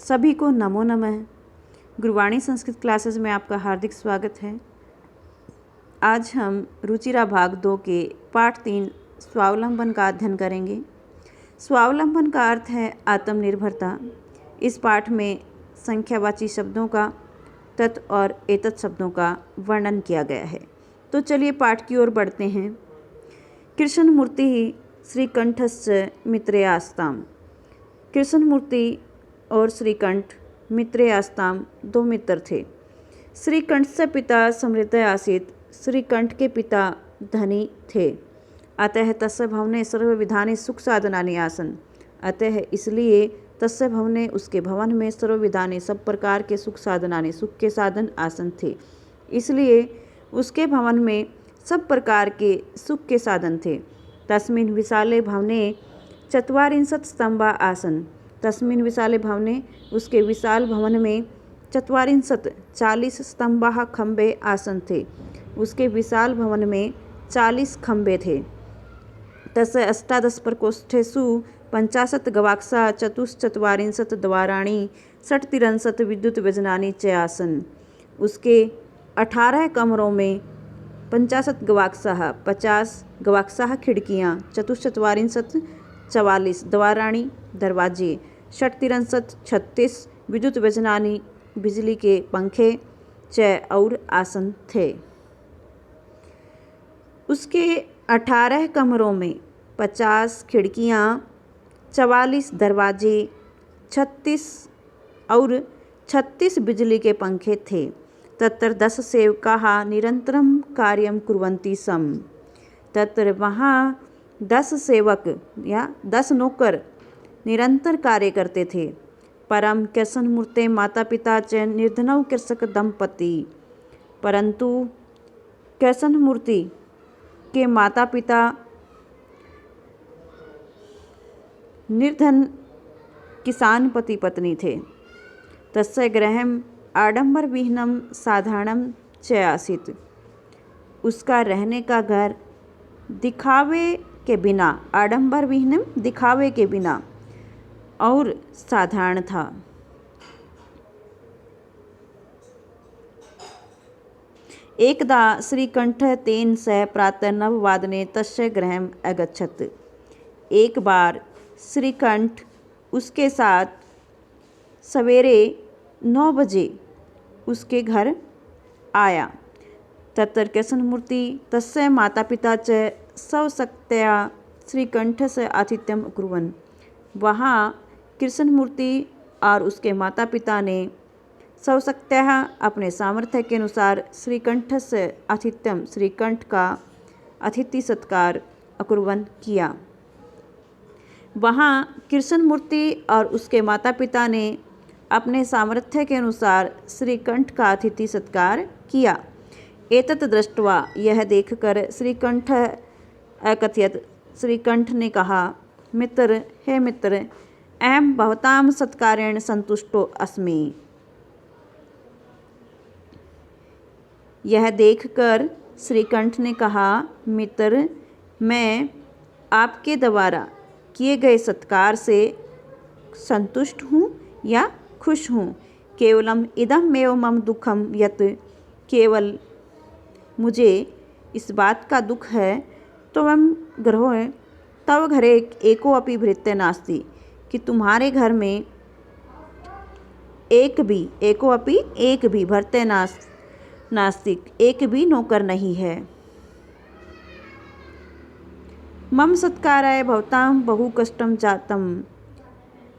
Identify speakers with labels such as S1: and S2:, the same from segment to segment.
S1: सभी को नमो नमः। गुरुवाणी संस्कृत क्लासेस में आपका हार्दिक स्वागत है। आज हम रुचिरा भाग 2 के पाठ 3 स्वावलंबन का अध्ययन करेंगे। स्वावलंबन का अर्थ है आत्मनिर्भरता। इस पाठ में संख्यावाची शब्दों का तत् और एतत् शब्दों का वर्णन किया गया है। तो चलिए पाठ की ओर बढ़ते हैं। कृष्णमूर्ति श्रीकंठस्य मित्रेयास्ताम। कृष्णमूर्ति और श्रीकंठ मित्रेयास्ताम दो मित्र थे। श्रीकंठ से पिता समृद्ध आसीत्। श्रीकंठ के पिता धनी थे। अतः तस्य भवने सर्वविधानि सुख साधनानि आसन्। अतः इसलिए तस्य भवने उसके भवन में सर्वविधानि सब प्रकार के सुख साधनानि सुख के साधन आसन थे। इसलिए उसके भवन में सब प्रकार के सुख के साधन थे। तस्मिन् विशाले भवने चत्वारिंशत् स्तंभा आसन्। तस्मिन् विशाले भवने उसके विशाल भवन में 40 स्तंभाः खंबे आसन थे। उसके विशाल भवन में 40 खंबे थे। तस्य 18 प्रकोष्ठेषु 50 गवाक्षाः 44 द्वाराणि 63 विद्युत व्यजनानि च आसन्। उसके 18 कमरों में 50 गवाक्षाः 50 गवाक्षाः खिड़कियाँ 44 द्वाराणि दरवाजे 36 विद्युत व्यजनानि बिजली के पंखे च और आसन थे। उसके 18 कमरों में 50 खिड़कियाँ 44 दरवाजे 36 बिजली के पंखे थे। तत्र 10 सेवकाः निरंतरं कार्यं कुर्वन्ति स्म। तत्र वहाँ 10 सेवक या 10 नौकर निरंतर कार्य करते थे। परम कृष्णमूर्ते माता पिता च निर्धनौ कृषक दंपति। परंतु कृष्णमूर्ति के माता पिता निर्धन किसान पति पत्नी थे। तस्य गृहम् आडंबरविहीनं साधारणं च आसीत्। उसका रहने का घर दिखावे के बिना आडंबरविहीनं दिखावे के बिना और साधारण था। एकदा श्रीकंठ तेन सह प्रातः 9 वादने तस्य गृहम् अगच्छत्। एक बार श्रीकंठ उसके साथ सवेरे 9 बजे उसके घर आया। तत्र कृष्णमूर्ति तस्य माता पिता च सशक्त्या श्रीकंठस्य आतिथ्यम् अकुर्वन्। वहाँ कृष्णमूर्ति और उसके माता पिता ने सशक्त्या अपने सामर्थ्य के अनुसार श्रीकंठस्य आतिथ्यम श्रीकंठ का अतिथि सत्कार अकुर्वन् किया। वहाँ कृष्णमूर्ति और उसके माता पिता ने अपने सामर्थ्य के अनुसार श्रीकंठ का अतिथि सत्कार किया। एतत् दृष्ट्वा यह देखकर श्रीकंठ अकथयत्। श्रीकंठ ने कहा, मित्र, हे मित्र, अहं भवतां सत्कारेण संतुष्टो अस्मि। यह देखकर श्रीकंठ ने कहा, मित्र, मैं आपके द्वारा किए गए सत्कार से संतुष्ट हूँ या खुश हूँ। केवलम इदमेव मम दुखम यत्, केवल मुझे इस बात का दुख है तव घरे एको अपि भृत्य नास्ति, कि तुम्हारे घर में एक भी भृत्य नास्तिक एक भी नौकर नहीं है। मम सत्काराय भवतां बहु कष्टं जातम्।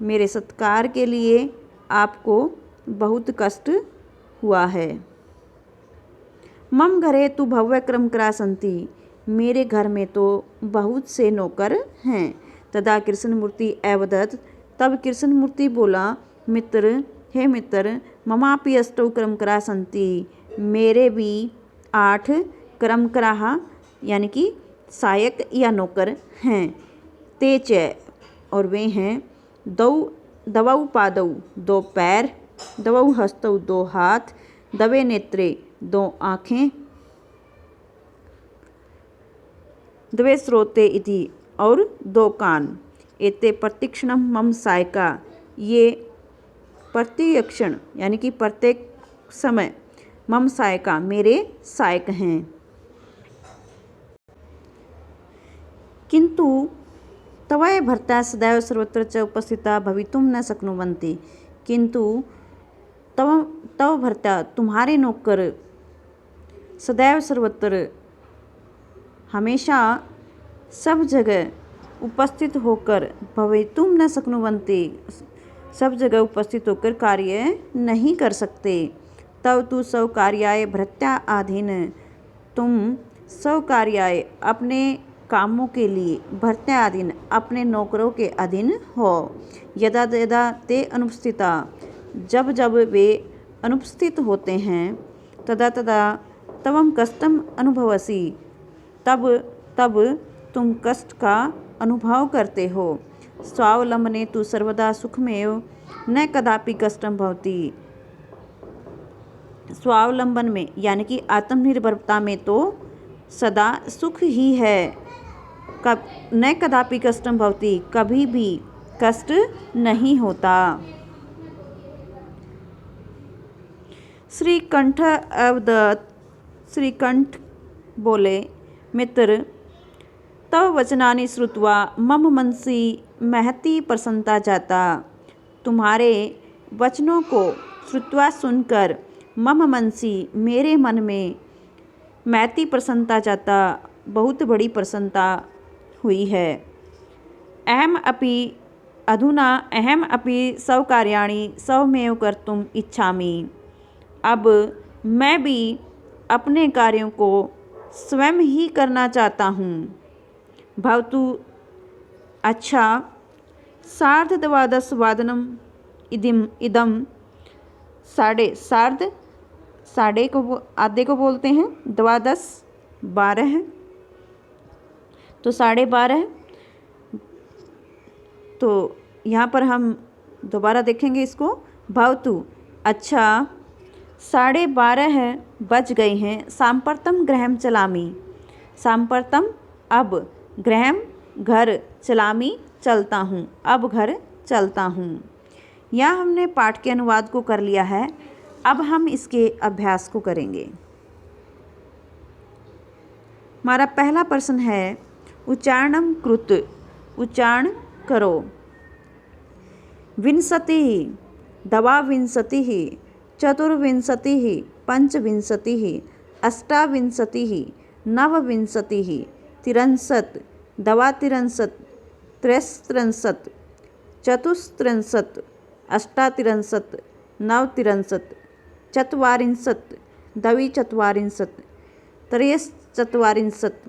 S1: मेरे सत्कार के लिए आपको बहुत कष्ट हुआ है। मम घरे तु भव्यक्रमकरा सन्ति। मेरे घर में तो बहुत से नौकर हैं। तदा कृष्णमूर्ति अवदत्। तब कृष्णमूर्ति बोला, मित्र, हे मित्र, ममापि 8 क्रमकरा सन्ति। मेरे भी 8 क्रमकराः यानी कि सहायक या नौकर हैं। ते च और वे हैं दवौ पादौ 2 पैर, दवौ हस्तौ 2 हाथ, दवे नेत्रे 2 आँखें, द्वे श्रोते इति और 2 कान। एते प्रतीक्षणं मम सहायका। ये प्रत्यक्षण यानी कि प्रत्येक समय, मम सहायका मेरे सहायक हैं। किंतु तवय भर्ता सदैव सर्वत्र च उपस्थिता भवितुम न शक्नुवन्ति। किंतु तव भर्ता तुम्हारे नौकर सदैव सर्वत्र हमेशा सब जगह उपस्थित होकर भवितुम न शक्नुवन्ति सब जगह उपस्थित होकर कार्य नहीं कर सकते। तव तु सौ कार्याय भृत्या अधीन, तुम सौ कार्याय अपने कामों के लिए भर्त्याधीन अपने नौकरों के अधीन हो। यदा यदा ते अनुपस्थिता जब जब वे अनुपस्थित होते हैं, तदा तदा तवम कष्टम अनुभवसी तब तब तुम कष्ट का अनुभव करते हो। स्वावलंबने तु सर्वदा सुखमेव न कदापि कष्टम भवति। स्वावलंबन में यानी कि आत्मनिर्भरता में तो सदा सुख ही है। न कदापि कष्टम भवति कभी भी कष्ट नहीं होता। श्रीकंठ अवदत् श्रीकंठ बोले, मित्र तव वचनानि श्रुत्वा मम मनसि महती प्रसन्नता जाता। तुम्हारे वचनों को श्रुत्वा सुनकर मम मनसि मेरे मन में महती प्रसन्नता जाता बहुत बड़ी प्रसन्नता हुई है। अहम अपि सौ कार्याणि स्वमेव कर्तुम इच्छामि। अब मैं भी अपने कार्यों को स्वयं ही करना चाहता हूँ। भवतु अच्छा सार्धद्वादशवादनम इदम साढ़े को आधे को बोलते हैं, द्वादश 12 है तो 12:30। तो यहाँ पर हम दोबारा देखेंगे इसको। भवतु अच्छा 12:30 बज गए हैं। सांप्रतम गृहम चलामी, सांप्रतम अब, गृहम घर, चलामी चलता हूँ, अब घर चलता हूँ। यहाँ हमने पाठ के अनुवाद को कर लिया है। अब हम इसके अभ्यास को करेंगे। हमारा पहला प्रश्न है उच्चारणम कृत, उच्चारण करो। विंशतिः, द्वाविंशतिः, चतुर्विंशतिः, पंचविंशतिः, अष्टाविंशतिः, नवविंशतिः, 63, द्वात्रिंशत्, त्रयस्त्रिंशत्, चतुस्त्रिंशत्, अष्टात्रिंशत्, नवत्रिंशत्, चत्वारिंशत्, द्विचत्वारिंशत्, त्रयश्चत्वारिंशत्,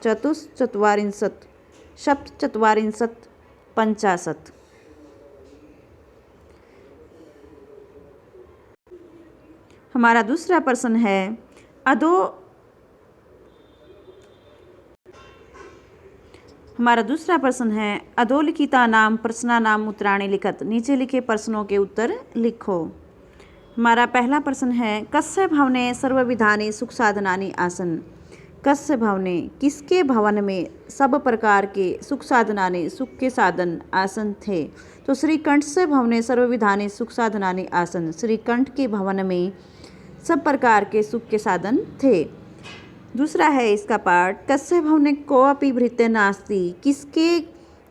S1: चतुश्चत्वारिंशत्, सप्तचत्वारिंशत्, 50। हमारा दूसरा प्रश्न है अधोलिखिता नाम प्रश्ना नाम उत्तराणि लिखत। नीचे लिखे प्रश्नों के उत्तर लिखो। हमारा पहला प्रश्न है कस्य भवने सर्वविधानि सुख साधनानि आसन्। कस्य भवने किसके भवन में सब प्रकार के सुख साधनानि सुख के साधन आसन थे। तो श्रीकंठ से भवने सर्वविधानि सुख साधनानि आसन, श्रीकंठ के भवन में सब प्रकार के सुख के साधन थे। दूसरा है इसका पाठ कस्य भवने कोऽपि भृत्य नास्ति, किसके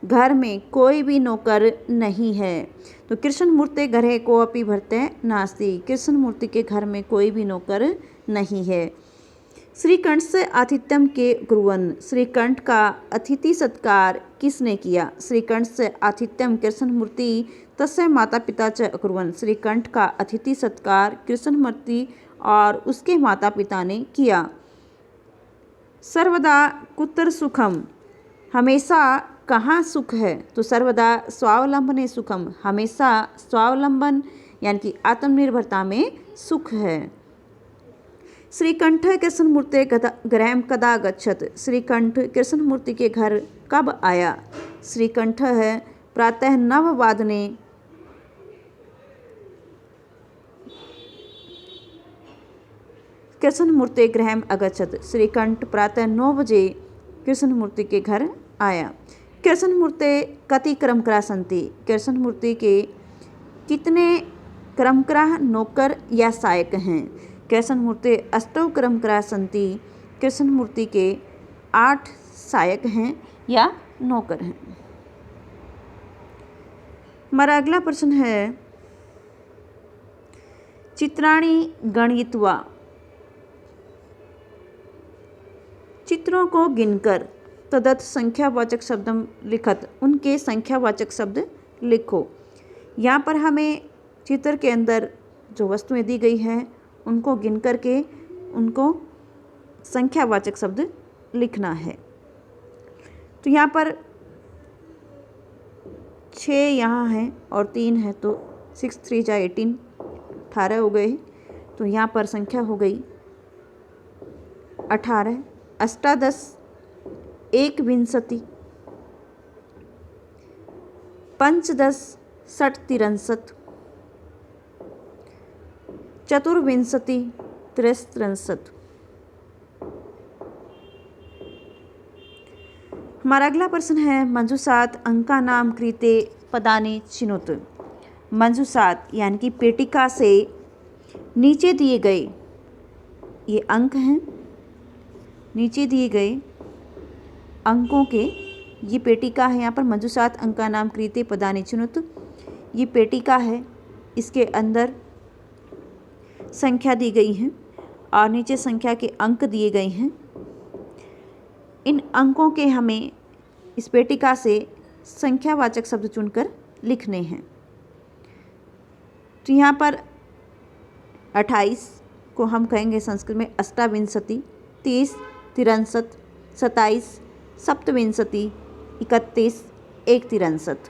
S1: घर में कोई भी नौकर नहीं है। तो कृष्णमूर्ते घरे कोऽपि भृत्य नास्ति, कृष्णमूर्ति के घर में कोई भी नौकर नहीं है। श्रीकंठ से आतिथ्यम के कुर्वन्, श्रीकंठ का अतिथि सत्कार किसने किया। श्रीकंठ से आतिथ्यम कृष्णमूर्ति तस्य माता पिता च अकुर्वन्, श्रीकंठ का अतिथि सत्कार कृष्णमूर्ति और उसके माता पिता ने किया। सर्वदा कुत्र सुखम, हमेशा कहाँ सुख है। तो सर्वदा स्वावलंबने सुखम, हमेशा स्वावलंबन यानी कि आत्मनिर्भरता में सुख है। श्रीकंठ कृष्णमूर्ते गृहं कदा गच्छत, श्रीकंठ कृष्णमूर्ति के घर कब आया। श्रीकंठ है प्रातः 9 वादने कृष्णमूर्ते गृहं अगच्छत, श्रीकंठ प्रातः 9 बजे कृष्णमूर्ति के घर आया। कृष्णमूर्ते कति क्रमकरा सन्ति, कृष्णमूर्ति के कितने क्रमकराः नौकर या सहायक हैं। कृष्णमूर्ति अष्टौ क्रमकराः सन्ति। कृष्णमूर्ति के 8 सहायक हैं या नौकर हैं। हमारा अगला प्रश्न है चित्राणि गणयित्वा। चित्रों को गिनकर तदर्थ संख्यावाचक शब्दम लिखत, उनके संख्यावाचक शब्द लिखो। यहाँ पर हमें चित्र के अंदर जो वस्तुएं दी गई हैं उनको गिन करके उनको संख्यावाचक शब्द लिखना है। तो यहाँ पर 6 यहाँ हैं और 3 है, तो 6 3 जा 18, 18 हो गए। तो यहाँ पर संख्या हो गई 18। अष्टादश 1 पंचदश 60 63, चतुर्विंशति 63। हमारा अगला प्रश्न है मंजूषात अंकानां कृते पदानि चिनुत। मंजूषात यानी कि पेटिका से नीचे दिए गए ये अंक हैं, नीचे दिए गए अंकों के ये पेटिका है। यहाँ पर मंजूषात अंकानां कृते पदानि चिनुत, ये पेटिका है, इसके अंदर संख्या दी गई हैं और नीचे संख्या के अंक दिए गए हैं। इन अंकों के हमें इस पेटिका से संख्यावाचक शब्द चुनकर लिखने हैं। तो यहाँ पर 28 को हम कहेंगे संस्कृत में अष्टाविंशति, 30 63, 27 सप्तविंशति, 31 1 63।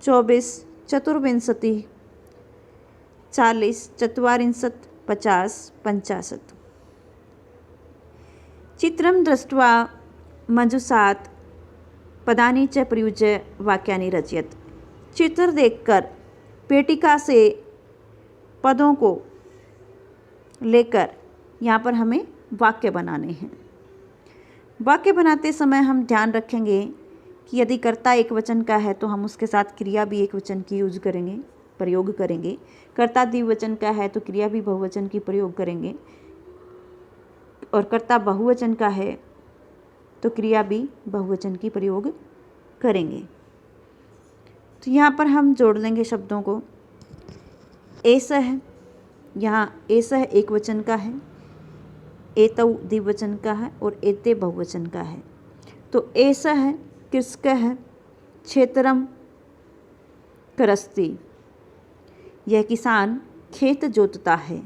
S1: 24 चतुर्विंशति, 40 चत्वारिंशत्, 50 65। चित्रं दृष्ट्वा मंजूषात पदानि च प्रयुज्य वाक्यानि रचयत। चित्र देखकर पेटिका से पदों को लेकर यहाँ पर हमें वाक्य बनाने हैं। वाक्य बनाते समय हम ध्यान रखेंगे कि यदि कर्ता एक वचन का है तो हम उसके साथ क्रिया भी एक वचन की यूज करेंगे, प्रयोग करेंगे। कर्ता द्विवचन का है तो क्रिया भी बहुवचन की प्रयोग करेंगे, और कर्ता बहुवचन का है तो क्रिया भी बहुवचन की प्रयोग करेंगे। तो यहाँ पर हम जोड़ लेंगे शब्दों को। एस है, यहाँ एस है एक वचन का है, एतौ द्विवचन का है और एते बहुवचन का है। तो एस है कृषक है, क्षेत्रम करस्ति, यह किसान खेत जोतता है।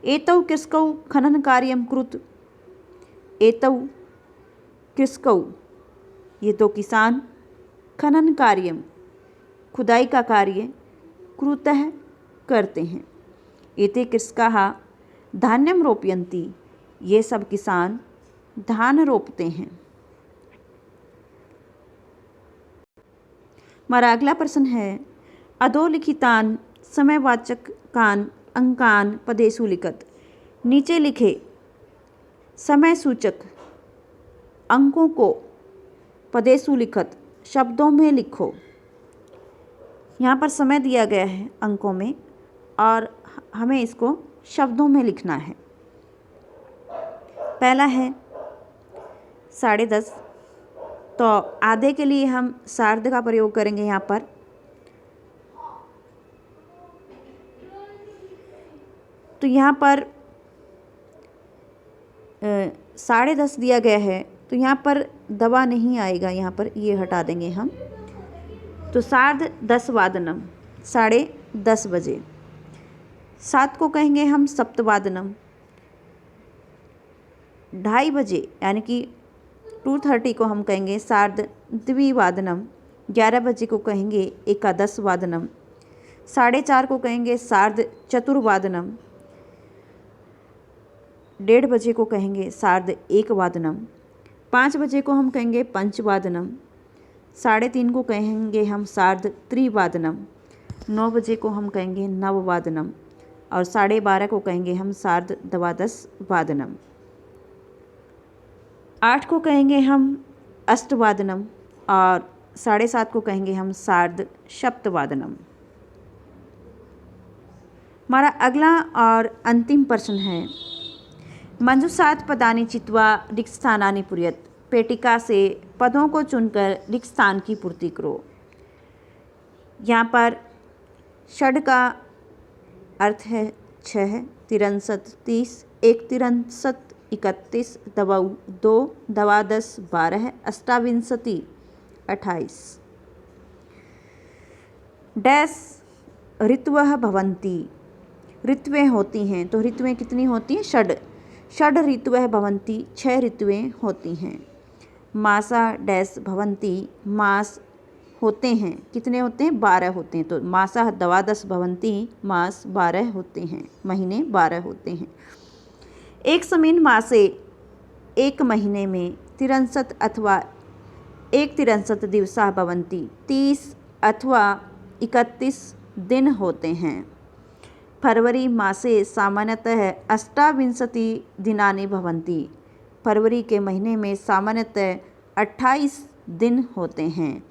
S1: एतौ कृषकौ खनन कार्यम कृत, एतौ कृषकौ, ये तो किसान खनन कार्यम खुदाई का कार्य कृतः करते हैं। एते कृषकाः धान्यम रोपयन्ति, ये सब किसान धान रोपते हैं। हमारा अगला प्रश्न है अधोलिखितान समयवाचकान अंकान पदेषु लिखत। नीचे लिखे समय सूचक अंकों को पदेषु लिखत शब्दों में लिखो। यहाँ पर समय दिया गया है अंकों में और हमें इसको शब्दों में लिखना है। पहला है 10:30, तो आधे के लिए हम सार्ध का प्रयोग करेंगे यहाँ पर। तो यहाँ पर 10:30 दिया गया है, तो यहाँ पर दबा नहीं आएगा, यहाँ पर ये हटा देंगे हम। तो 10:30 वादनम, 10:30 बजे। 7 को कहेंगे हम सप्तवादनम, 2:30 बजे यानी कि 2:30 को हम कहेंगे सार्धद्विवादनम। 11 बजे को कहेंगे एकादश वादनम। 4:30 को कहेंगे सार्धचतुर्वादनम। 1:30 बजे को कहेंगे सार्ध-1 5 बजे को हम कहेंगे पंचवादनम। 3:30 को कहेंगे हम सार्ध-त्रिवादनम। 9 बजे को हम कहेंगे नववादनम और 12:30 को कहेंगे हम सार्ध-द्वादशवादनम। 8 को कहेंगे हम अष्टवादनम और 7:30 को कहेंगे हम सार्ध सप्तवादनम। हमारा अगला और अंतिम प्रश्न है, मंजूषात् पदानि चित्वा रिक्त स्थानानि पूरयत। पेटिका से पदों को चुनकर रिक्त स्थान की पूर्ति करो। यहाँ पर षड का अर्थ है 6, 63, 30, 1 63, 31, दवौ 2, द्वादश 12, अष्टाविंशति 28। डैश ऋतवः भवन्ति, ऋतुएं होती हैं, तो ऋतुएं कितनी होती हैं? षड ऋतवः भवन्ति, 6 ऋतुएं होती हैं। मासा डैश भवन्ति, मास होते हैं, कितने होते हैं? 12 होते हैं। तो मासा द्वादश भवन्ति, मास 12 होते हैं, महीने 12 होते हैं। एक समीन मासे, एक महीने में 63 अथवा 1 दिवसा भवन्ति, 30 अथवा 31 दिन होते हैं। फरवरी मासे सामान्यतः 28 दिनानि भवन्ति, फरवरी के महीने में सामान्यतः 28 दिन होते हैं।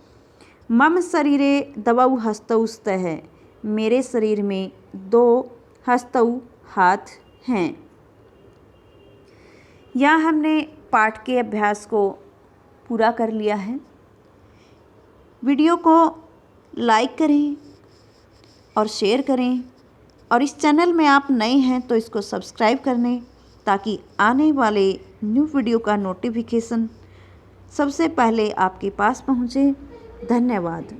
S1: मम शरीरे दवौ हस्तौ स्तः, मेरे शरीर में 2 हस्तौ हाथ हैं। यहाँ हमने पाठ के अभ्यास को पूरा कर लिया है। वीडियो को लाइक करें और शेयर करें, और इस चैनल में आप नए हैं तो इसको सब्सक्राइब कर लें, ताकि आने वाले न्यू वीडियो का नोटिफिकेशन सबसे पहले आपके पास पहुँचे। धन्यवाद।